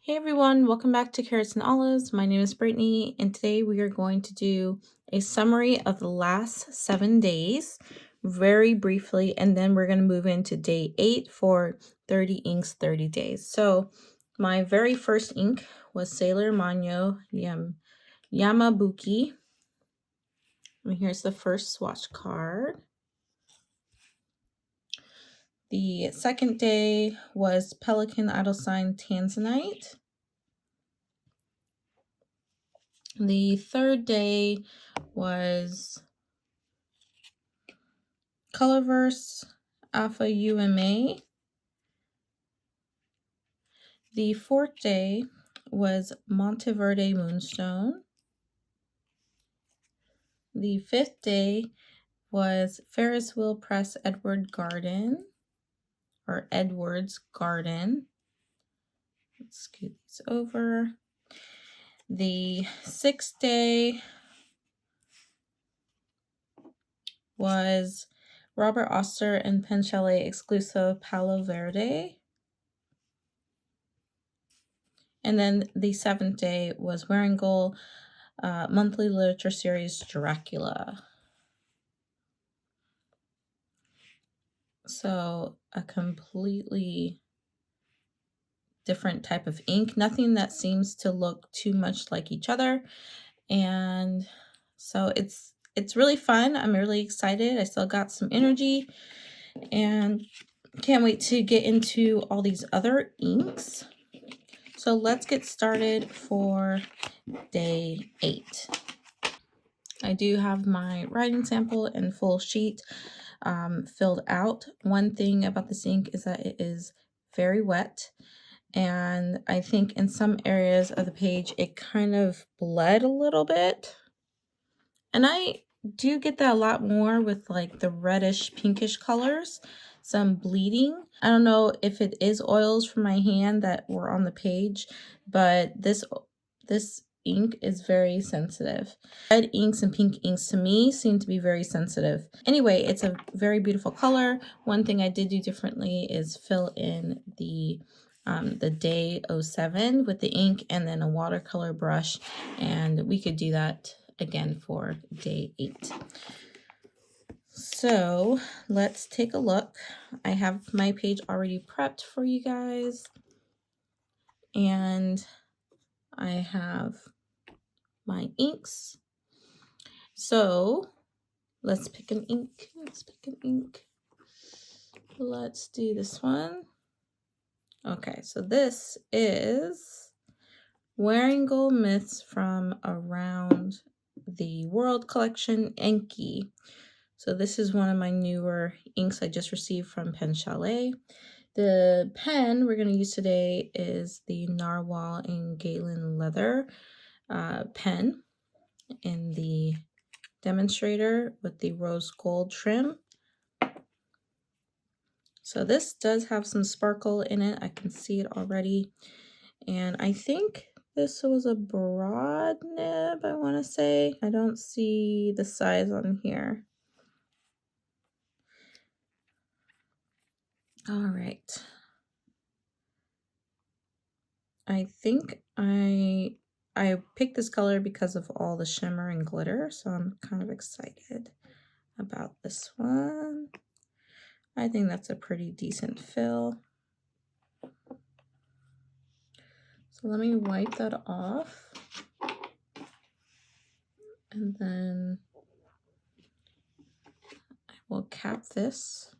Hey everyone, welcome back to Carrots and Olives. My name is Brittany, and today we are going to do a summary of the last 7 days very briefly, and then we're going to move into day 8 for 30 inks, 30 days. So, my very first ink was Sailor Manyo Yamabuki. And here's the first swatch card. The second day was Pelican Idle Sign Tanzanite. The third day was Colorverse Alpha UMA. The fourth day was Monteverde Moonstone. The fifth day was Ferris Wheel Press Edwards Garden. Let's scoot these over. The sixth day was Robert Oster and Pen Chalet exclusive Palo Verde. And then the seventh day was Waringal monthly literature series Dracula. So a completely different type of ink, nothing that seems to look too much like each other. And so it's really fun. I'm really excited. I still got some energy and can't wait to get into all these other inks. So let's get started for day 8. I do have my writing sample and full sheet filled out. One thing about this ink is that it is very wet, and I think in some areas of the page it kind of bled a little bit, and I do get that a lot more with like the reddish pinkish colors, some bleeding. I don't know if it is oils from my hand that were on the page, but this ink is very sensitive. Red inks and pink inks to me seem to be very sensitive. Anyway, it's a very beautiful color. One thing I did do differently is fill in the day 07 with the ink and then a watercolor brush, and we could do that again for day 8. So let's take a look. I have my page already prepped for you guys, and I have my inks. So let's pick an ink. Let's do this one. Okay, so this is Waringal Myths from Around the World Collection Enki. So this is one of my newer inks I just received from Pen Chalet. The pen we're going to use today is the Narwhal and Galen leather pen in the demonstrator with the rose gold trim. So this does have some sparkle in it. I can see it already. And I think this was a broad nib, I want to say. I don't see the size on here. All right. I think I picked this color because of all the shimmer and glitter, so I'm kind of excited about this one. I think that's a pretty decent fill. So let me wipe that off. And then I will cap this.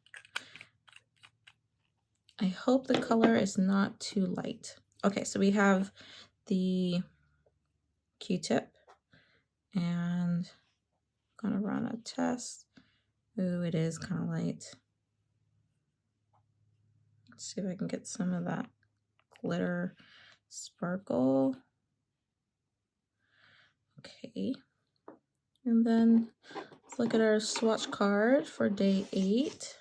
I hope the color is not too light. Okay, so we have the Q-tip, and I'm gonna run a test. Ooh, it is kind of light. Let's see if I can get some of that glitter sparkle. Okay, and then let's look at our swatch card for day 8.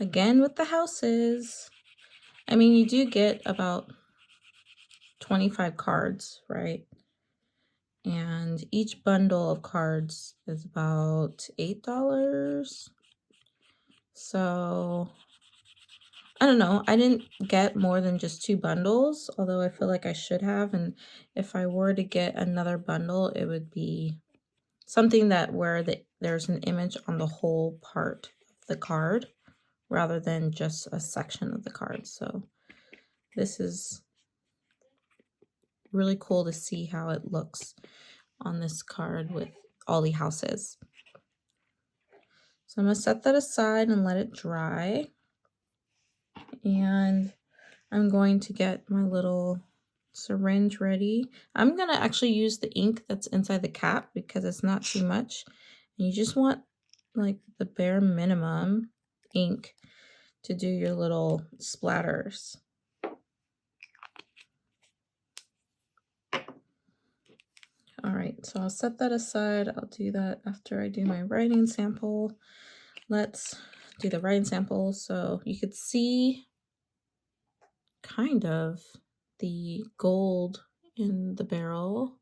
Again with the houses. I mean, you do get about 25 cards, right? And each bundle of cards is about $8. So I don't know. I didn't get more than just 2 bundles, although I feel like I should have, and if I were to get another bundle, it would be something that where there's an image on the whole part of the card rather than just a section of the card. So this is really cool to see how it looks on this card with all the houses. So I'm going to set that aside and let it dry. And I'm going to get my little syringe ready. I'm going to actually use the ink that's inside the cap because it's not too much. And you just want like the bare minimum ink to do your little splatters. All right, so I'll set that aside. I'll do that after I do my writing sample. Let's do the writing sample so you could see kind of the gold in the barrel.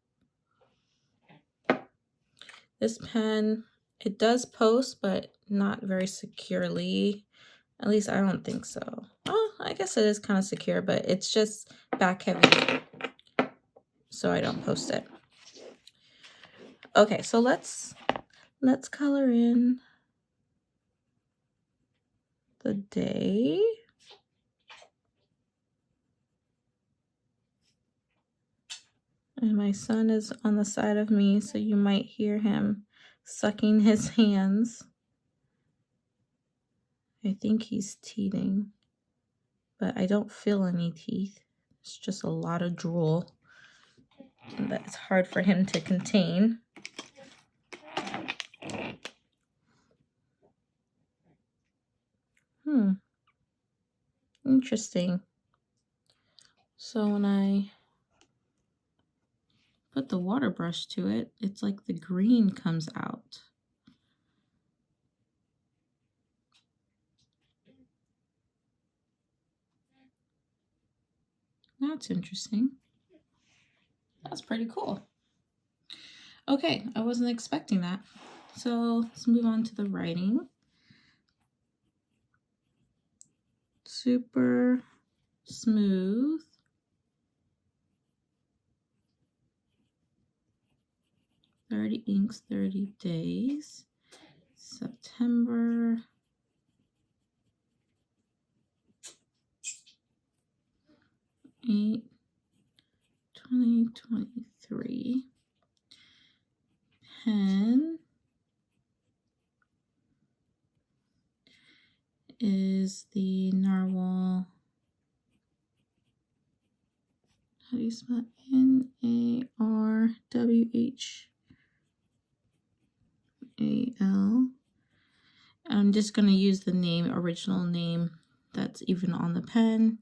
This pen, it does post, but not very securely. At least I don't think so. Oh, I guess it is kind of secure, but it's just back heavy, so I don't post it. Okay, so let's color in the day. And my son is on the side of me, so you might hear him sucking his hands. I think he's teething, but I don't feel any teeth. It's just a lot of drool that's hard for him to contain. Interesting. So when I put the water brush to it, it's like the green comes out. That's interesting. That's pretty cool. Okay, I wasn't expecting that. So let's move on to the writing. Super smooth. "30 inks, 30 days. September 8, 2023. Pen is the Narwhal. How do you spell it? Narwhal. I'm just going to use the original name that's even on the pen.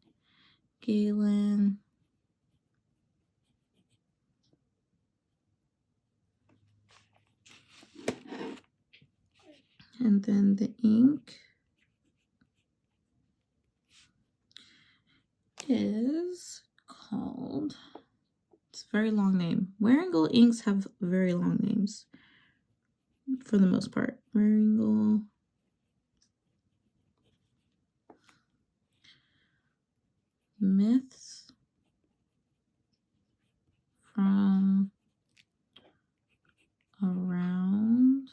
Galen. And then the ink is called, it's a very long name. Wearingle inks have very long names for the most part. Wearingle Myths from Around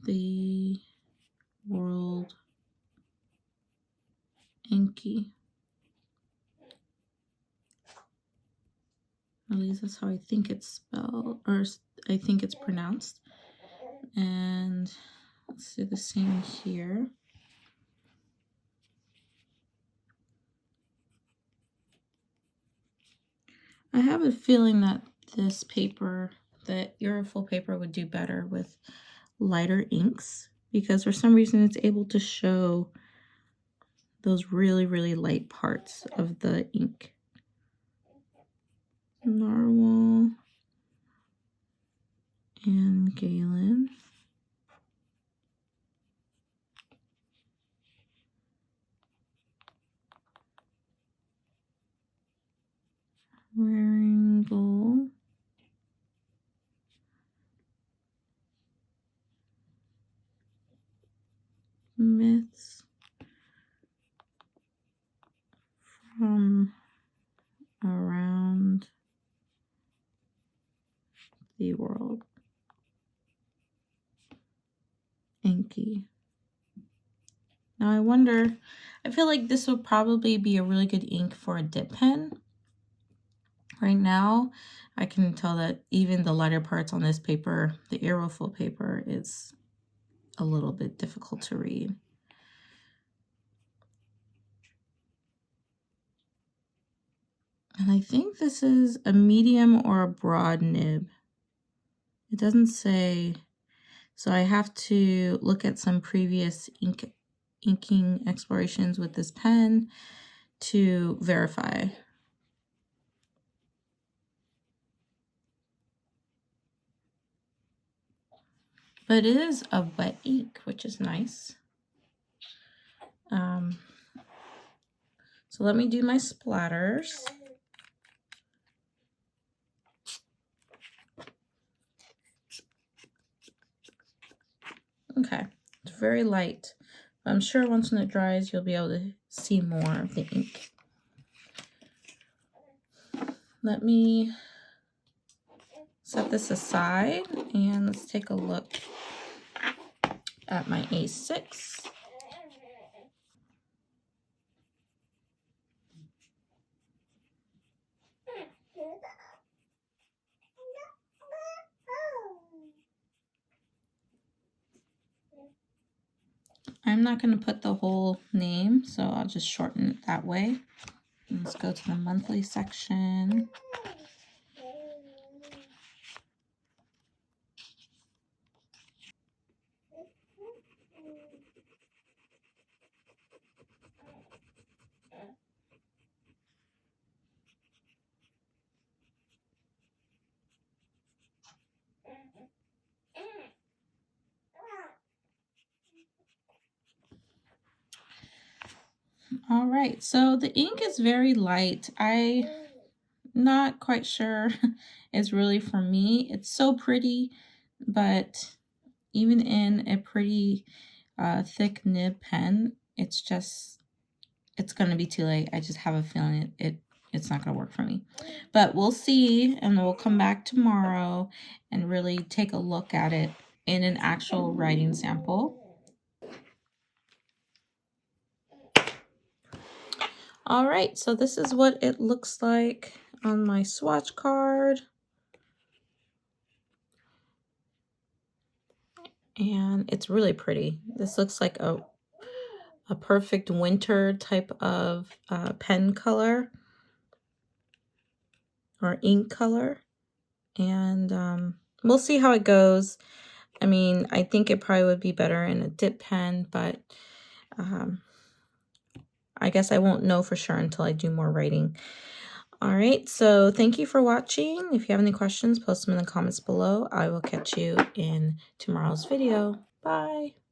the World Inky. At least that's how I think it's spelled, or I think it's pronounced. And let's do the same here. I have a feeling that this paper, the Iroful paper, would do better with lighter inks because for some reason it's able to show those really, really light parts of the ink. Narwhal and Galen. Wearingle. Myths 3D world. Inky. Now I wonder, I feel like this would probably be a really good ink for a dip pen. Right now, I can tell that even the lighter parts on this paper, the Iroful paper, is a little bit difficult to read. And I think this is a medium or a broad nib. It doesn't say, so I have to look at some previous inking explorations with this pen to verify. But it is a wet ink, which is nice. So let me do my splatters. Okay, it's very light. I'm sure once when it dries, you'll be able to see more of the ink. Let me set this aside and let's take a look at my A6. I'm not going to put the whole name, so I'll just shorten it that way. Let's go to the monthly section. All right, so the ink is very light. I'm not quite sure it's really for me. It's so pretty, but even in a pretty thick nib pen, it's going to be too late. I just have a feeling it's not going to work for me. But we'll see, and we'll come back tomorrow and really take a look at it in an actual writing sample. All right, so this is what it looks like on my swatch card. And it's really pretty. This looks like a perfect winter type of pen color or ink color. And we'll see how it goes. I mean, I think it probably would be better in a dip pen, but I guess I won't know for sure until I do more writing. All right, so thank you for watching. If you have any questions, post them in the comments below. I will catch you in tomorrow's video. Bye.